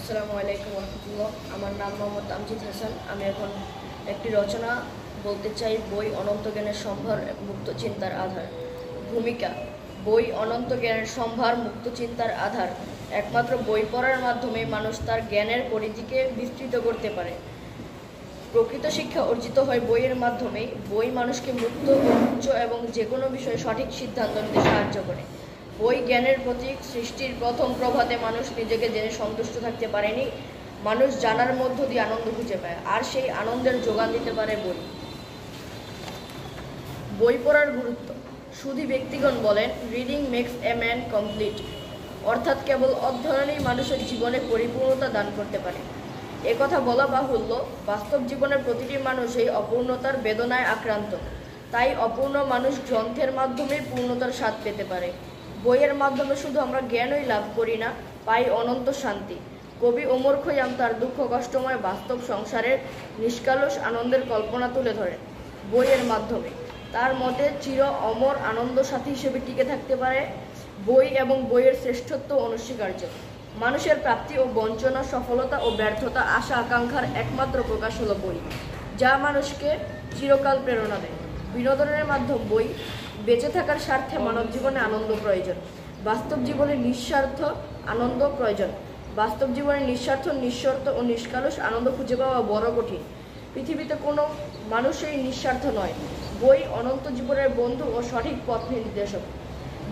আসসালামু আলাইকুম রহমতুল্লাহ। আমার নাম মোহাম্মদ আমজিদ হাসান। আমি এখন একটি রচনা বলতে চাই, বই অনন্ত জ্ঞানের সম্ভার, মুক্ত চিন্তার আধার। ভূমিকা: বই অনন্ত জ্ঞানের সম্ভার, মুক্ত চিন্তার আধার। একমাত্র বই পড়ার মাধ্যমে মানুষ তার জ্ঞানের পরিধিকে বিস্তৃত করতে পারে। প্রকৃত শিক্ষা অর্জিত হয় বইয়ের মাধ্যমেই। বই মানুষকে মুক্ত, উচ্চ এবং যে কোনো বিষয়ে সঠিক সিদ্ধান্ত নিতে সাহায্য করে। বই জ্ঞানের প্রতীক। সৃষ্টির প্রথম প্রভাতে মানুষ নিজেকে জেনে সন্তুষ্ট থাকতে পারেনি। মানুষ জানার মধ্য দিয়ে আনন্দ খুঁজে পায়, আর সেই আনন্দের যোগান দিতে পারে বই। বই পড়ার গুরুত্ব: সুধী ব্যক্তিগণ বলেন, reading makes a man complete, অর্থাৎ কেবল অধ্যয়নই মানুষের জীবনে পরিপূর্ণতা দান করতে পারে। একথা বলা বাহুল্য, বাস্তব জীবনের প্রতিটি মানুষই অপূর্ণতার বেদনায় আক্রান্ত। তাই অপূর্ণ মানুষ গ্রন্থের মাধ্যমে পূর্ণতার স্বাদ পেতে পারে। বইয়ের মাধ্যমে শুধু আমরা জ্ঞানই লাভ করি না, পাই অনন্ত শান্তি। কবি ওমর খৈয়াম তার দুঃখ কষ্টময় বাস্তব সংসারের নিষ্কালস আনন্দের কল্পনা তুলে ধরেন বইয়ের মাধ্যমে। তার মতে চির অমর আনন্দ সাথী হিসেবে টিকে থাকতে পারে বই, এবং বইয়ের শ্রেষ্ঠত্ব অনস্বীকার্য। মানুষের প্রাপ্তি ও বঞ্চনা, সফলতা ও ব্যর্থতা, আশা আকাঙ্ক্ষার একমাত্র প্রকাশ হলো বই, যা মানুষকে চিরকাল প্রেরণা দেয়। বিনোদনের মাধ্যম বই। বেঁচে থাকার স্বার্থে মানব জীবনে আনন্দ প্রয়োজন। বাস্তব জীবনে নিঃস্বার্থ আনন্দ প্রয়োজন। বাস্তব জীবনে নিঃস্বার্থ, নিঃশর্ত ও নিষ্কালস আনন্দ খুঁজে পাওয়া বড় কঠিন। পৃথিবীতে কোনো মানুষই নিঃস্বার্থ নয়। বই অনন্ত জীবনের বন্ধু ও সঠিক পথ নির্দেশক।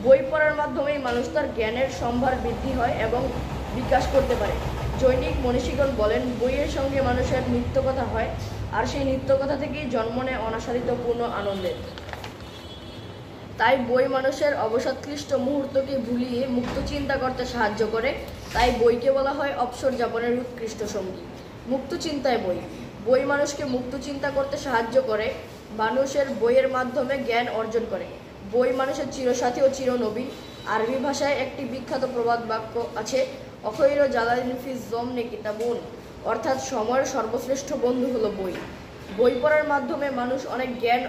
বই পড়ার মাধ্যমেই মানুষ তার জ্ঞানের সম্ভার বৃদ্ধি হয় এবং বিকাশ করতে পারে। জৈনিক মনীষীগণ বলেন, বইয়ের সঙ্গে মানুষের নিত্যকথা হয়, আর সেই নিত্যকথা থেকেই জন্ম নেয় অনাসারিত পূর্ণ আনন্দের। তাই বই মানুষের অবসাদক্লিষ্ট মুহূর্তকে ভুলিয়ে মুক্ত চিন্তা করতে সাহায্য করে। তাই বইকে বলা হয় অবসর যাপনের উৎকৃষ্ট সঙ্গী। মুক্ত চিন্তায় বই। বই মানুষকে মুক্ত চিন্তা করতে সাহায্য করে। মানুষের বইয়ের মাধ্যমে জ্ঞান অর্জন করে। বই মানুষের চিরসাথী ও চিরনবী। আরবি ভাষায় একটি বিখ্যাত প্রবাদ বাক্য আছে, অখৈর জালালিন ফি জমনে কিতাবুন, অর্থাৎ সময়ের সর্বশ্রেষ্ঠ বন্ধু হলো বই। বই পড়ার মাধ্যমে মানুষ অনেক জ্ঞান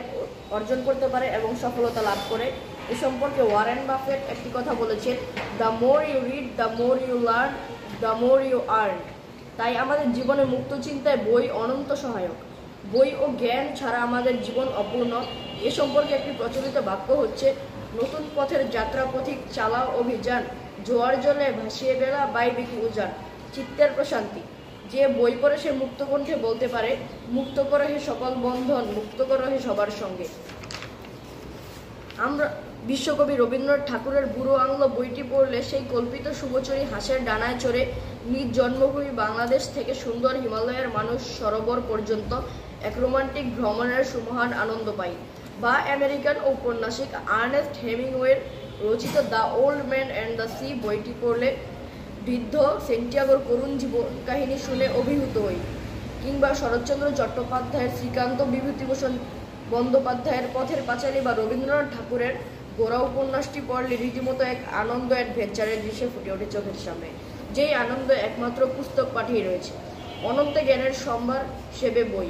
অর্জন করতে পারে এবং সফলতা লাভ করে। এ সম্পর্কে ওয়ারেন বাফেট একটি কথা বলেছেন, the more you read, the more you learn, the more you earn. তাই আমাদের জীবনে মুক্ত চিন্তায় বই অনন্ত সহায়ক। বই ও জ্ঞান ছাড়া আমাদের জীবন অপূর্ণ। এ সম্পর্কে একটি প্রচলিত বাক্য হচ্ছে, নতুন পথের যাত্রা পথিক চালাও অভিযান, জোয়ার জলে ভাসিয়ে বেলা বাইবে কি উজান। চিত্তের প্রশান্তি: যে বই পড়ে সে মুক্ত কণ্ঠে বলতে পারে, মুক্ত করো হে সকল বন্ধন, মুক্ত করো হে সবার সঙ্গে। আমরা বিশ্বকবি রবীন্দ্রনাথ ঠাকুরের বুড়ো আংলো বইটি পড়লে সেই কল্পিত শুভচরী হাঁসের ডানায় চড়ে নিজ জন্মভূমি বাংলাদেশ থেকে সুন্দর হিমালয়ের মানুষ সরোবর পর্যন্ত এক রোমান্টিক ভ্রমণের সুমহান আনন্দ পাই। বা আমেরিকান ঔপন্যাসিক আর্নেস্ট হেমিংওয়ের রচিত the old man and the sea বইটি পড়লে বৃদ্ধ সেন্টিয়াগোর করুণ জীবন কাহিনী শুনে অভিভূত হই। কিংবা শরৎচন্দ্র চট্টোপাধ্যায়ের শ্রীকান্ত বিভূতিভূষণ বন্দ্যোপাধ্যায়ের পথের পাঁচালী বা রবীন্দ্রনাথ ঠাকুরের গোরা উপন্যাসটি পড়লে রীতিমতো এক আনন্দ অ্যাডভেঞ্চারের দৃশ্যে ফুটে ওঠে চোখের সামনে, যেই আনন্দ একমাত্র পুস্তক পাঠেই রয়েছে। অনন্ত জ্ঞানের সম্ভার সেবে বই।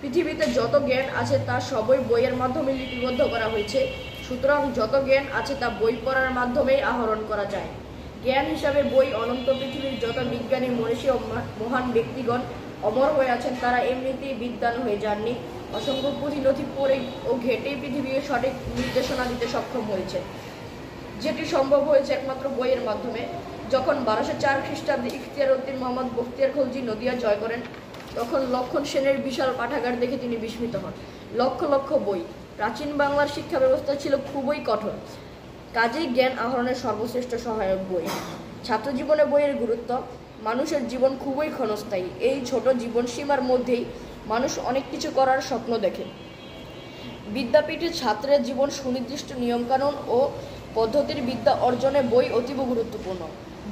পৃথিবীতে যত জ্ঞান আছে তা সবই বইয়ের মাধ্যমে লিপিবদ্ধ করা হয়েছে। সুতরাং যত জ্ঞান আছে তা বই পড়ার মাধ্যমেই আহরণ করা যায়। জ্ঞান হিসাবে বই অনন্ত। পৃথিবীর যত বিজ্ঞানী, মনীষী ও মহান ব্যক্তিগণ অমর হয়ে আছেন, তারা এমনিতেই বিদ্বান হয়ে যাননি। অসংখ্য পুঁথি নথি পড়ে ও ঘেটেই পৃথিবীকে সঠিক নির্দেশনা দিতে সক্ষম হয়েছে, যেটি সম্ভব হয়েছে একমাত্র বইয়ের মাধ্যমে। যখন 1204 খ্রিস্টাব্দে ইখতিয়ার উদ্দিন মোহাম্মদ বখতিয়ার খলজি নদিয়া জয় করেন, তখন লক্ষণ সেনের বিশাল পাঠাগার দেখে তিনি বিস্মিত হন। লক্ষ লক্ষ বই। প্রাচীন বাংলার শিক্ষা ব্যবস্থা ছিল খুবই কঠোর, কাজেই জ্ঞান আহরণের সর্বশ্রেষ্ঠ সহায়ক বই। ছাত্র জীবনে বইয়ের গুরুত্ব: মানুষের জীবন খুবই ক্ষণস্থায়ী। এই ছোট জীবনসীমার মধ্যেই মানুষ অনেক কিছু করার স্বপ্ন দেখে। বিদ্যাপীঠে ছাত্রের জীবন সুনির্দিষ্ট নিয়মকানুন ও পদ্ধতির বিদ্যা অর্জনে বই অতীব গুরুত্বপূর্ণ।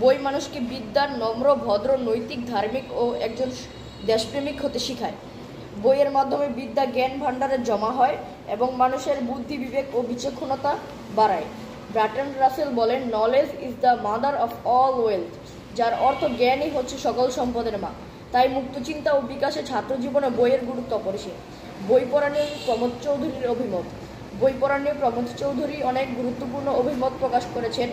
বই মানুষকে বিদ্যার, নম্র, ভদ্র, নৈতিক, ধার্মিক ও একজন দেশপ্রেমিক হতে শিখায়। বইয়ের মাধ্যমে বিদ্যা জ্ঞান ভাণ্ডারে জমা হয় এবং মানুষের বুদ্ধি, বিবেক ও বিচক্ষণতা বাড়ায়। বার্ট্রান্ড রাসেল বলেন, knowledge is the mother of all wealth, যার অর্থ জ্ঞানই হচ্ছে সকল সম্পদের মা। তাই মুক্ত চিন্তা ও বিকাশে ছাত্র জীবনে বইয়ের গুরুত্ব অপরিসীম। বই পড়া নিয়ে প্রমোদ চৌধুরীর অভিমত: বই পড়া নিয়ে প্রমোদ চৌধুরী অনেক গুরুত্বপূর্ণ অভিমত প্রকাশ করেছেন।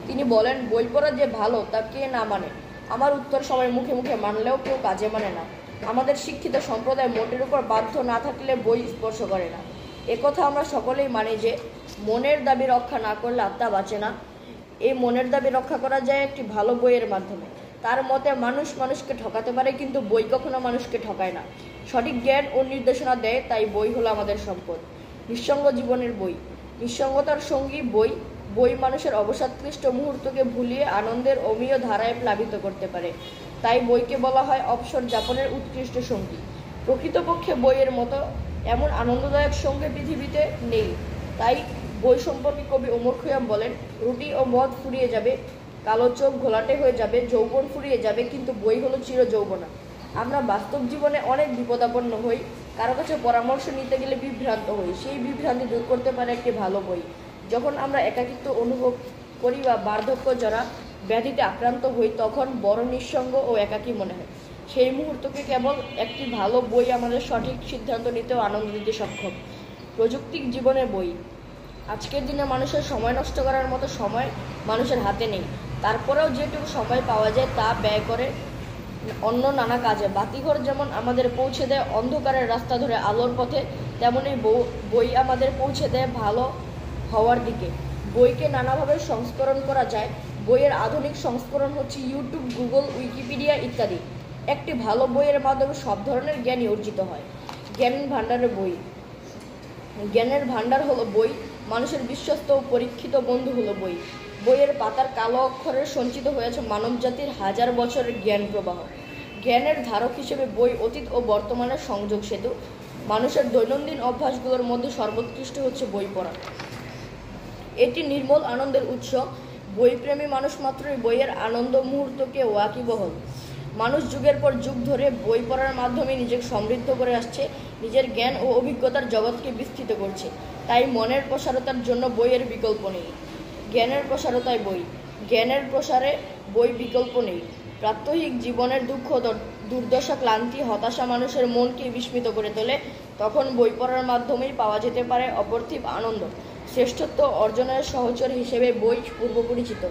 তিনি বলেন, বই পড়া যে ভালো তা কে না মানে, আমার উত্তর সবাই মুখে মুখে মানলেও কেউ কাজে মানে না। আমাদের শিক্ষিত সম্প্রদায় মোটের উপর বাধ্য না থাকলে বই স্পর্শ করে না। একথা আমরা সকলেই মানি যে মনের দাবি রক্ষা না করলে আত্মা বাঁচে না। এই মনের দাবি রক্ষা করা যায় একটি ভালো বইয়ের মাধ্যমে। তার মতে মানুষ মানুষকে ঠকাতে পারে, কিন্তু বই কখনো মানুষকে ঠকায় না। সঠিক জ্ঞান ও নির্দেশনা দেয়, তাই বই হলো আমাদের সম্পদ। নিঃসঙ্গ জীবনের বই। নিঃসঙ্গতার সঙ্গী বই। বই মানুষের অবসাদক্লিষ্ট মুহূর্তকে ভুলিয়ে আনন্দের অমীয় ধারায় প্লাবিত করতে পারে। তাই বইকে বলা হয় অবসর যাপনের উৎকৃষ্ট সঙ্গী। প্রকৃতপক্ষে বইয়ের মতো এমন আনন্দদায়ক সঙ্গী পৃথিবীতে নেই। তাই বই সম্পর্কে কবি ওমর খৈয়াম বলেন, রুটি ও মদ ফুরিয়ে যাবে, কালো চোখ ঘোলাটে হয়ে যাবে, যৌবন ফুরিয়ে যাবে, কিন্তু বই হলো চির যৌবনা। আমরা বাস্তব জীবনে অনেক বিপদাপন্ন হই, কারো কাছে পরামর্শ নিতে গেলে বিভ্রান্ত হই। সেই বিভ্রান্তি দূর করতে পারে একটি ভালো বই। যখন আমরা একাকিত্ব অনুভব করি বা বার্ধক্য জরা ব্যাধিতে আক্রান্ত হই, তখন বড় নিঃসঙ্গ ও একাকী মনে হয়। সেই মুহূর্তকে কেবল একটি ভালো বই আমাদের সঠিক সিদ্ধান্ত নিতেও আনন্দ দিতে সক্ষম। প্রযুক্তিক জীবনের বই। আজকের দিনে মানুষের সময় নষ্ট করার মতো সময় মানুষের হাতে নেই। তারপরেও যেটুকু সময় পাওয়া যায় তা ব্যয় করে অন্য নানা কাজে। বাতিঘর যেমন আমাদের পৌঁছে দেয় অন্ধকারের রাস্তা ধরে আলোর পথে, তেমনি বই আমাদের পৌঁছে দেয় ভালো হওয়ার দিকে। বইকে নানাভাবে সংস্করণ করা যায়। বইয়ের আধুনিক সংস্করণ হচ্ছে ইউটিউব, গুগল, উইকিপিডিয়া ইত্যাদি। একটি ভালো বইয়ের মাধ্যমে সব ধরনের জ্ঞানই অর্জিত হয়। জ্ঞান ভাণ্ডারের বই। জ্ঞানের ভাণ্ডার হলো বই। মানুষের বিশ্বস্ত ও পরীক্ষিত বন্ধু হলো বই। বইয়ের পাতার কালো অক্ষরে সঞ্চিত হয়েছে মানবজাতির হাজার বছরের জ্ঞান প্রবাহ। জ্ঞানের ধারক হিসেবে বই অতীত ও বর্তমানের সংযোগ সেতু। মানুষের দৈনন্দিন অভ্যাসগুলোর মধ্যে সর্বোৎকৃষ্ট হচ্ছে বই পড়া। এটি নির্মল আনন্দের উৎস। বইপ্রেমী মানুষ মাত্রই বইয়ের আনন্দ মুহূর্তকে ওয়াকিবহল। মানুষ যুগের পর যুগ ধরে বই পড়ার মাধ্যমে নিজেকে সমৃদ্ধ করে আসছে, নিজের জ্ঞান ও অভিজ্ঞতার জগৎকে বিস্তৃত করছে। তাই মনের প্রসারতার জন্য বইয়ের বিকল্প নেই। জ্ঞানের প্রসারতায় বই। জ্ঞানের প্রসারে বই বিকল্প নেই। প্রাত্যহিক জীবনের দুঃখ, দুর্দশা, ক্লান্তি, হতাশা মানুষের মনকে বিস্মিত করে তোলে। তখন বই পড়ার মাধ্যমেই পাওয়া যেতে পারে অপার্থিব আনন্দ। শ্রেষ্ঠত্ব অর্জনের সহচর হিসেবে বই পূর্ব পরিচিত।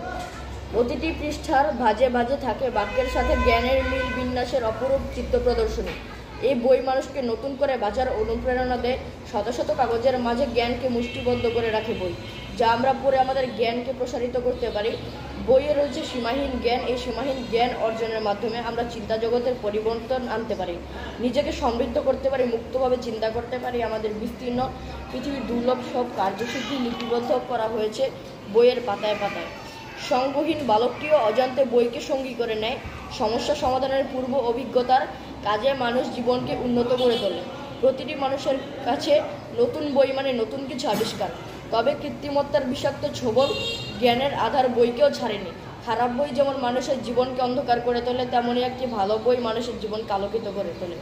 প্রতিটি পৃষ্ঠার ভাজে ভাজে থাকে বাক্যের সাথে জ্ঞানের মিল বিন্যাসের অপরূপ চিত্র প্রদর্শনী। এই বই মানুষকে নতুন করে বাঁচার অনুপ্রেরণা দেয়। শত শত কাগজের মাঝে জ্ঞানকে মুষ্টিবদ্ধ করে রাখে বই, যা আমরা পড়ে আমাদের জ্ঞানকে প্রসারিত করতে পারি। বইয়ে রয়েছে সীমাহীন জ্ঞান। এই সীমাহীন জ্ঞান অর্জনের মাধ্যমে আমরা চিন্তা জগতের পরিবর্তন আনতে পারি, নিজেকে সমৃদ্ধ করতে পারি, মুক্তভাবে চিন্তা করতে পারি। আমাদের বিস্তীর্ণ পৃথিবীর দুর্লভ সব কার্যসিদ্ধি লিপিবদ্ধ করা হয়েছে বইয়ের পাতায় পাতায়। সঙ্গহীন বালকটিও অজান্তে বইকে সঙ্গী করে নেয়। সমস্যা সমাধানের পূর্ব অভিজ্ঞতার কাজে মানুষ জীবনকে উন্নত করে তোলে। প্রতিটি মানুষের কাছে নতুন বই মানে নতুন কিছু আবিষ্কার। তবে কৃত্রিমত্তার বিষাক্ত ছোবল জ্ঞানের আধার বইকেও ছাড়েনি। খারাপ বই যেমন মানুষের জীবনকে অন্ধকার করে তোলে, তেমনই একটি ভালো বই মানুষের জীবনকে আলোকিত করে তোলে।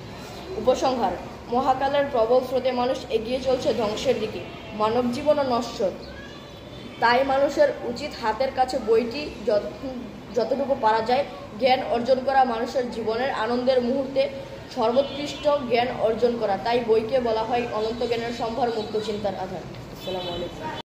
উপসংহার। মহাকালের প্রবল স্রোতে মানুষ এগিয়ে চলছে ধ্বংসের দিকে। মানব জীবনও নশ্বর। তাই মানুষের উচিত হাতের কাছে বইটি যতটুকু পারা যায় জ্ঞান অর্জন করা, মানুষের জীবনের আনন্দের মুহূর্তে সর্বোৎকৃষ্ট জ্ঞান অর্জন করা। তাই বইকে বলা হয় অনন্ত জ্ঞানের সম্ভার, মুক্ত চিন্তার আধার। আসসালামু আলাইকুম।